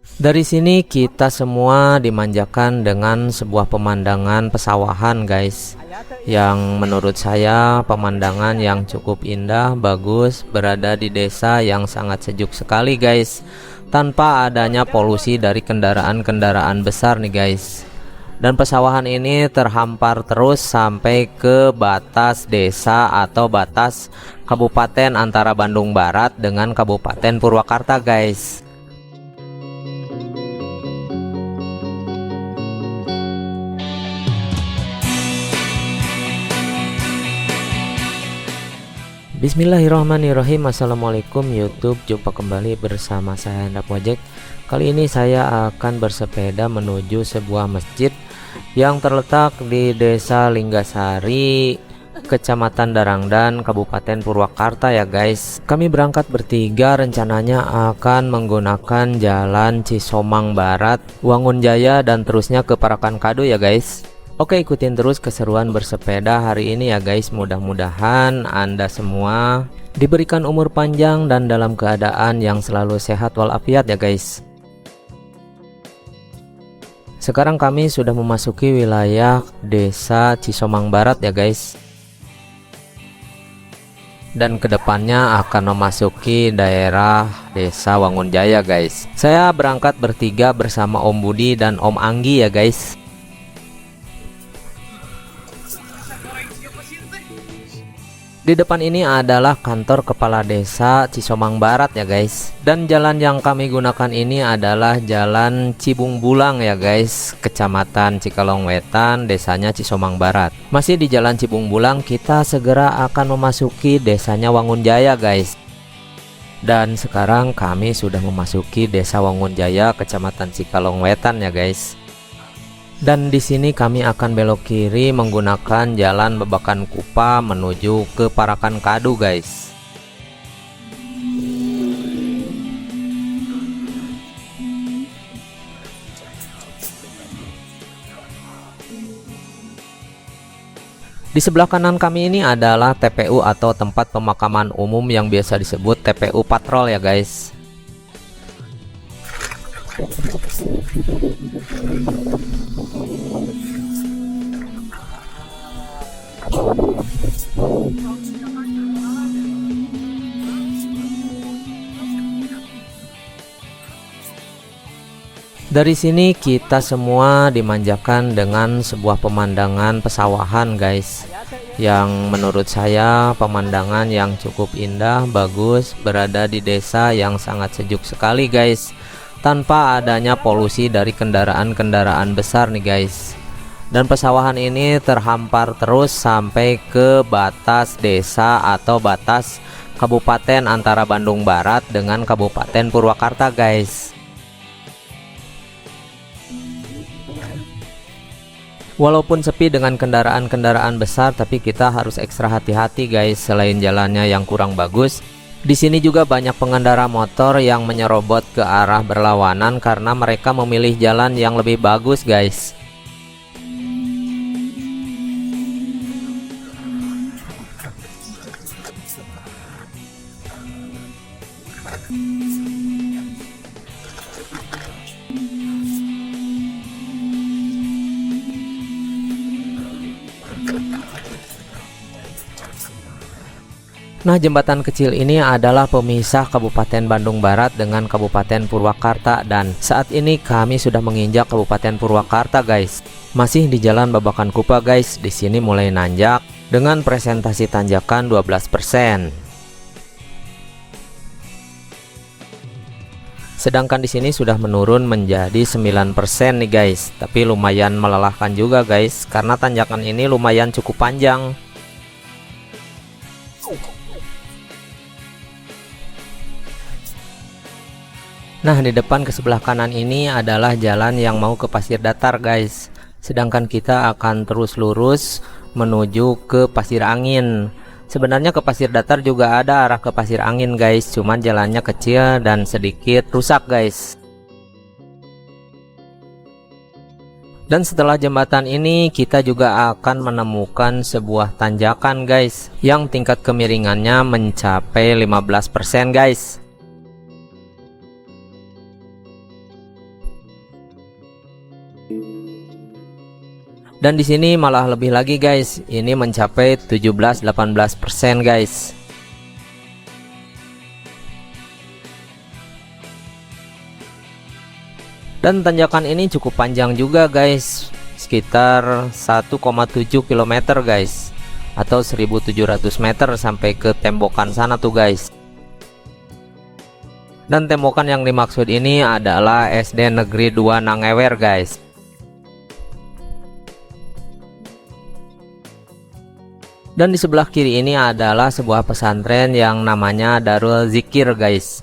Dari sini kita semua dimanjakan dengan sebuah pemandangan pesawahan guys, yang menurut saya pemandangan yang cukup indah, bagus, berada di desa yang sangat sejuk sekali guys, tanpa adanya polusi dari kendaraan-kendaraan besar nih guys. Dan pesawahan ini terhampar terus sampai ke batas desa atau batas kabupaten antara Bandung Barat dengan Kabupaten Purwakarta guys. Bismillahirrahmanirrahim. Assalamualaikum YouTube, jumpa kembali bersama saya Handap Ojek. Kali ini saya akan bersepeda menuju sebuah masjid yang terletak di Desa Linggasari, Kecamatan Darangdan, Kabupaten Purwakarta ya guys. Kami berangkat bertiga, rencananya akan menggunakan jalan Cisomang Barat, Wangun Jaya, dan terusnya ke Parakan Kadu ya guys. Oke, ikutin terus keseruan bersepeda hari ini ya guys. Mudah-mudahan Anda semua diberikan umur panjang dan dalam keadaan yang selalu sehat walafiat ya guys. Sekarang kami sudah memasuki wilayah Desa Cisomang Barat ya guys. Dan kedepannya akan memasuki daerah Desa Wangun Jaya guys. Saya berangkat bertiga bersama Om Budi dan Om Anggi ya guys. Di depan ini adalah kantor kepala desa Cisomang Barat ya guys. Dan jalan yang kami gunakan ini adalah jalan Cibung Bulang ya guys, Kecamatan Cikalong Wetan, desanya Cisomang Barat. Masih di jalan Cibung Bulang, kita segera akan memasuki desanya Wangun Jaya guys. Dan sekarang kami sudah memasuki desa Wangun Jaya, Kecamatan Cikalong Wetan ya guys. Dan di sini kami akan belok kiri menggunakan jalan Babakan Kupa menuju ke Parakan Kadu guys. Di sebelah kanan kami ini adalah TPU atau tempat pemakaman umum yang biasa disebut TPU Patrol ya guys. Dari sini kita semua dimanjakan dengan sebuah pemandangan pesawahan guys, yang menurut saya pemandangan yang cukup indah, bagus, berada di desa yang sangat sejuk sekali guys, tanpa adanya polusi dari kendaraan-kendaraan besar nih guys. Dan pesawahan ini terhampar terus sampai ke batas desa atau batas kabupaten antara Bandung Barat dengan Kabupaten Purwakarta guys. Walaupun sepi dengan kendaraan-kendaraan besar, tapi kita harus ekstra hati-hati guys. Selain jalannya yang kurang bagus, di sini juga banyak pengendara motor yang menyerobot ke arah berlawanan karena mereka memilih jalan yang lebih bagus guys. Nah, jembatan kecil ini adalah pemisah Kabupaten Bandung Barat dengan Kabupaten Purwakarta, dan saat ini kami sudah menginjak Kabupaten Purwakarta guys. Masih di jalan Babakan Kupa guys. Di sini mulai nanjak dengan presentasi tanjakan 12%. Sedangkan di sini sudah menurun menjadi 9% nih guys. Tapi lumayan melelahkan juga guys, karena tanjakan ini lumayan cukup panjang. Nah, di depan ke sebelah kanan ini adalah jalan yang mau ke Pasir Datar guys. Sedangkan kita akan terus lurus menuju ke Pasir Angin. Sebenarnya ke Pasir Datar juga ada arah ke Pasir Angin guys, cuman jalannya kecil dan sedikit rusak guys. Dan setelah jembatan ini kita juga akan menemukan sebuah tanjakan guys, yang tingkat kemiringannya mencapai 15% guys. Dan di sini malah lebih lagi guys, ini mencapai 17-18% guys. Dan tanjakan ini cukup panjang juga guys, sekitar 1,7 km guys, atau 1700 meter sampai ke tembokan sana tuh guys. Dan tembokan yang dimaksud ini adalah SD Negeri 2 Nangewer guys. Dan di sebelah kiri ini adalah sebuah pesantren yang namanya Darul Zikir guys.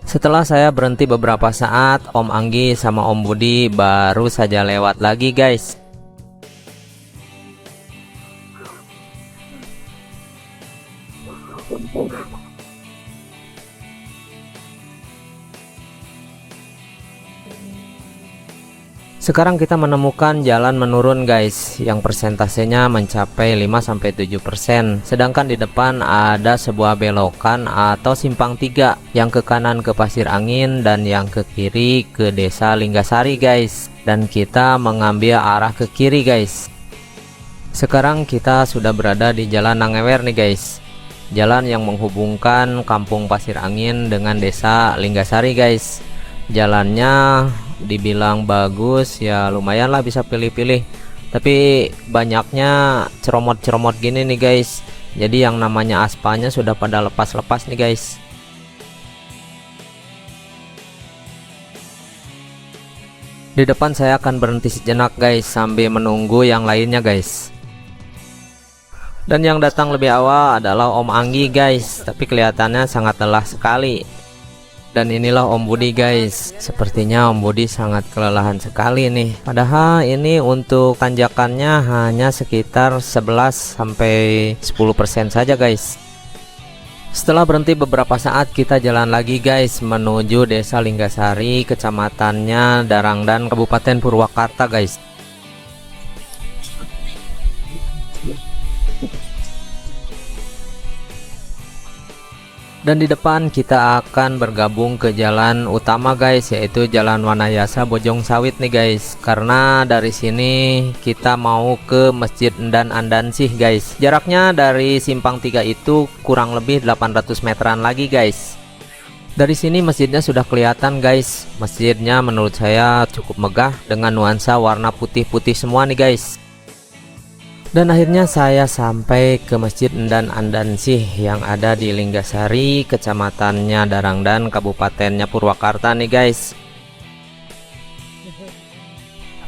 Setelah saya berhenti beberapa saat, Om Anggi sama Om Budi baru saja lewat lagi guys. Sekarang kita menemukan jalan menurun guys, yang persentasenya mencapai 5-7%. Sedangkan di depan ada sebuah belokan atau simpang 3 yang ke kanan ke Pasir Angin dan yang ke kiri ke Desa Linggasari guys. Dan kita mengambil arah ke kiri guys. Sekarang kita sudah berada di Jalan Nangewer nih guys. Jalan yang menghubungkan Kampung Pasir Angin dengan Desa Linggasari guys. Jalannya dibilang bagus ya, lumayan lah, bisa pilih-pilih, tapi banyaknya ceromot-ceromot gini nih guys. Jadi yang namanya aspalnya sudah pada lepas-lepas nih guys. Di depan saya akan berhenti sejenak guys sambil menunggu yang lainnya guys. Dan yang datang lebih awal adalah Om Anggi guys, tapi kelihatannya sangat lelah sekali. Dan inilah Om Budi guys, sepertinya Om Budi sangat kelelahan sekali nih. Padahal ini untuk tanjakannya hanya sekitar 11-10% saja guys. Setelah berhenti beberapa saat, kita jalan lagi guys menuju Desa Linggasari, kecamatannya Darangdan, Kabupaten Purwakarta guys. Dan di depan kita akan bergabung ke jalan utama guys, yaitu Jalan Wanayasa Bojong Sawit nih guys. Karena dari sini kita mau ke Masjid Endan Andansih guys. Jaraknya dari simpang 3 itu kurang lebih 800 meteran lagi guys. Dari sini masjidnya sudah kelihatan guys. Masjidnya menurut saya cukup megah dengan nuansa warna putih-putih semua nih guys. Dan akhirnya saya sampai ke Masjid Endan Andansih yang ada di Linggasari, kecamatannya Darangdan, kabupatennya Purwakarta nih guys.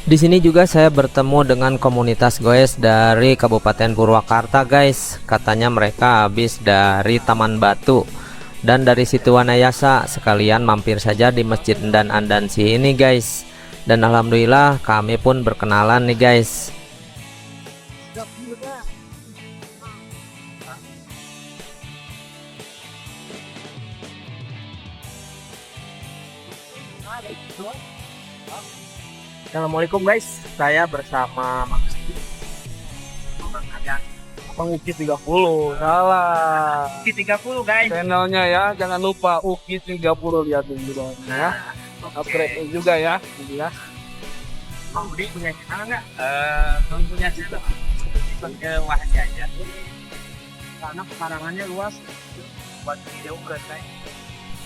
Di sini juga saya bertemu dengan komunitas goes dari Kabupaten Purwakarta guys. Katanya mereka habis dari Taman Batu dan dari situ Wanayasa, sekalian mampir saja di Masjid Endan Andansih ini guys. Dan alhamdulillah kami pun berkenalan nih guys. Assalamualaikum guys, saya bersama Bang Uki 30. Salah. Uki 30 guys. Channelnya ya, jangan lupa Uki 30, lihat dulu dong ya. Subscribe juga ya, ya. Bang Budi punya channel nggak? Bang punya channel. Ke Wahdi aja. Karena pekarangannya luas buat video guys.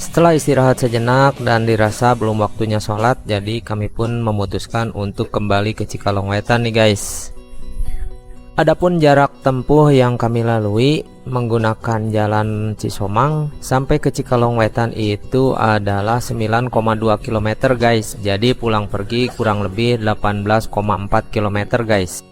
Setelah istirahat sejenak dan dirasa belum waktunya sholat, jadi kami pun memutuskan untuk kembali ke Cikalongwetan nih guys. Adapun jarak tempuh yang kami lalui menggunakan jalan Cisomang sampai ke Cikalongwetan itu adalah 9,2 km guys. Jadi pulang pergi kurang lebih 18,4 km guys.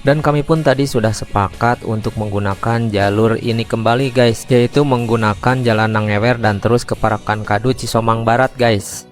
Dan kami pun tadi sudah sepakat untuk menggunakan jalur ini kembali guys, yaitu menggunakan Jalan Nangewer dan terus ke Parakan Kadu Cisomang Barat guys.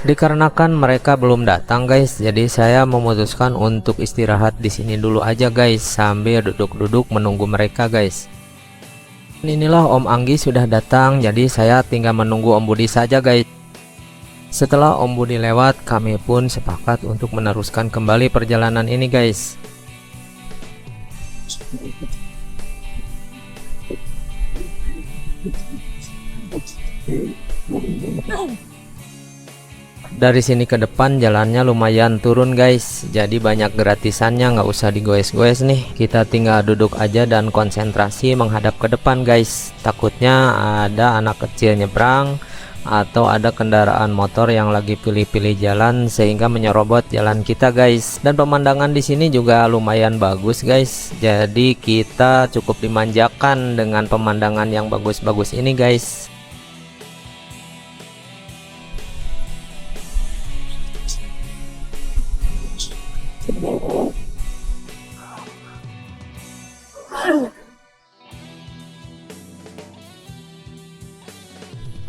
Dikarenakan mereka belum datang guys, jadi saya memutuskan untuk istirahat di sini dulu aja guys, sambil duduk-duduk menunggu mereka guys. Inilah Om Anggi sudah datang, jadi saya tinggal menunggu Om Budi saja guys. Setelah Om Budi lewat, kami pun sepakat untuk meneruskan kembali perjalanan ini guys. Dari sini ke depan jalannya lumayan turun guys, jadi banyak gratisannya, nggak usah digoes-goes nih. Kita tinggal duduk aja dan konsentrasi menghadap ke depan guys. Takutnya ada anak kecil nyebrang atau ada kendaraan motor yang lagi pilih-pilih jalan sehingga menyerobot jalan kita guys. Dan pemandangan di sini juga lumayan bagus guys, jadi kita cukup dimanjakan dengan pemandangan yang bagus-bagus ini guys.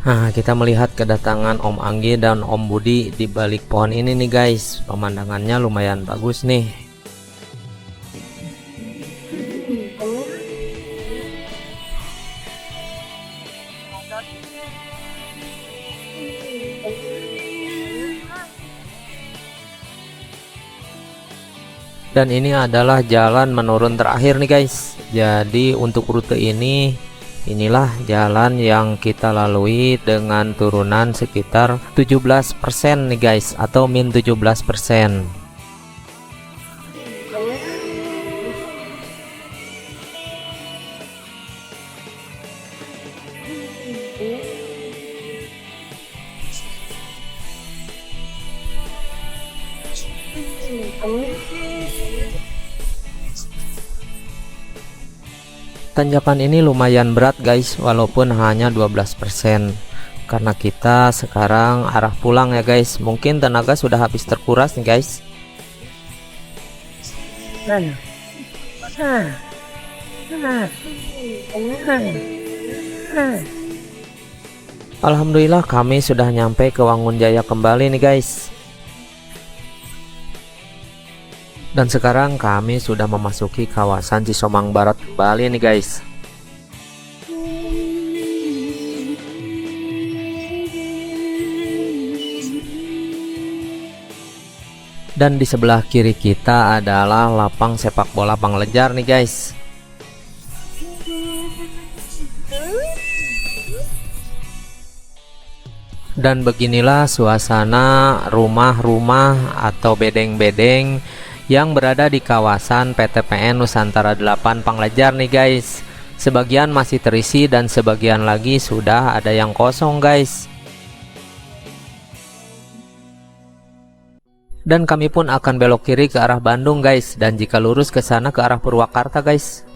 Nah, kita melihat kedatangan Om Anggi dan Om Budi di balik pohon ini nih guys. Pemandangannya lumayan bagus nih. Dan ini adalah jalan menurun terakhir nih guys. Jadi untuk rute ini, inilah jalan yang kita lalui dengan turunan sekitar 17% nih guys, atau min 17%. Tanjakan ini lumayan berat guys, walaupun hanya 12%. Karena kita sekarang arah pulang ya guys. Mungkin tenaga sudah habis terkuras nih guys. Alhamdulillah kami sudah nyampe ke Wangunjaya kembali nih guys. Dan sekarang kami sudah memasuki kawasan Cisomang Barat kembali nih guys. Dan di sebelah kiri kita adalah lapang sepak bola Panglejar nih guys. Dan beginilah suasana rumah-rumah atau bedeng-bedeng yang berada di kawasan PTPN Nusantara 8 Panglejar nih guys. Sebagian masih terisi dan sebagian lagi sudah ada yang kosong guys. Dan kami pun akan belok kiri ke arah Bandung guys, dan jika lurus ke sana ke arah Purwakarta guys.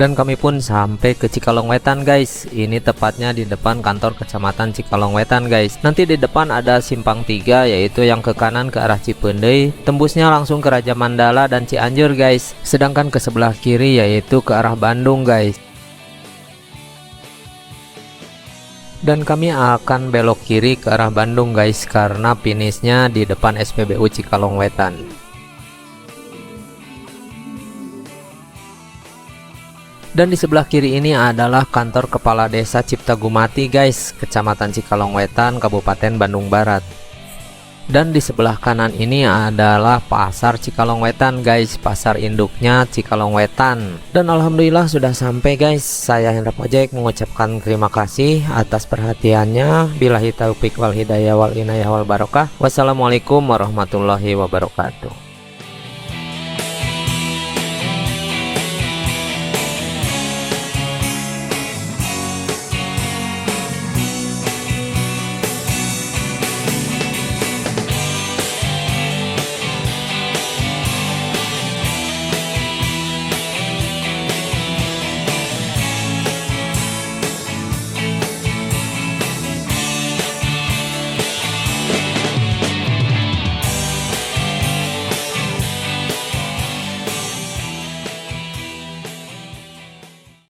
Dan kami pun sampai ke Cikalong Wetan guys. Ini tepatnya di depan kantor kecamatan Cikalong Wetan guys. Nanti di depan ada simpang 3, yaitu yang ke kanan ke arah Cipendei, tembusnya langsung ke Raja Mandala dan Cianjur guys. Sedangkan ke sebelah kiri yaitu ke arah Bandung guys. Dan kami akan belok kiri ke arah Bandung guys, karena finishnya di depan SPBU Cikalong Wetan. Dan di sebelah kiri ini adalah kantor Kepala Desa Cipta Gumati guys, Kecamatan Cikalong Wetan, Kabupaten Bandung Barat. Dan di sebelah kanan ini adalah Pasar Cikalong Wetan guys, pasar induknya Cikalong Wetan. Dan alhamdulillah sudah sampai guys. Saya Hendra Project mengucapkan terima kasih atas perhatiannya. Billahi taufik wal hidayah wal inayah wal barokah. Wassalamualaikum warahmatullahi wabarakatuh.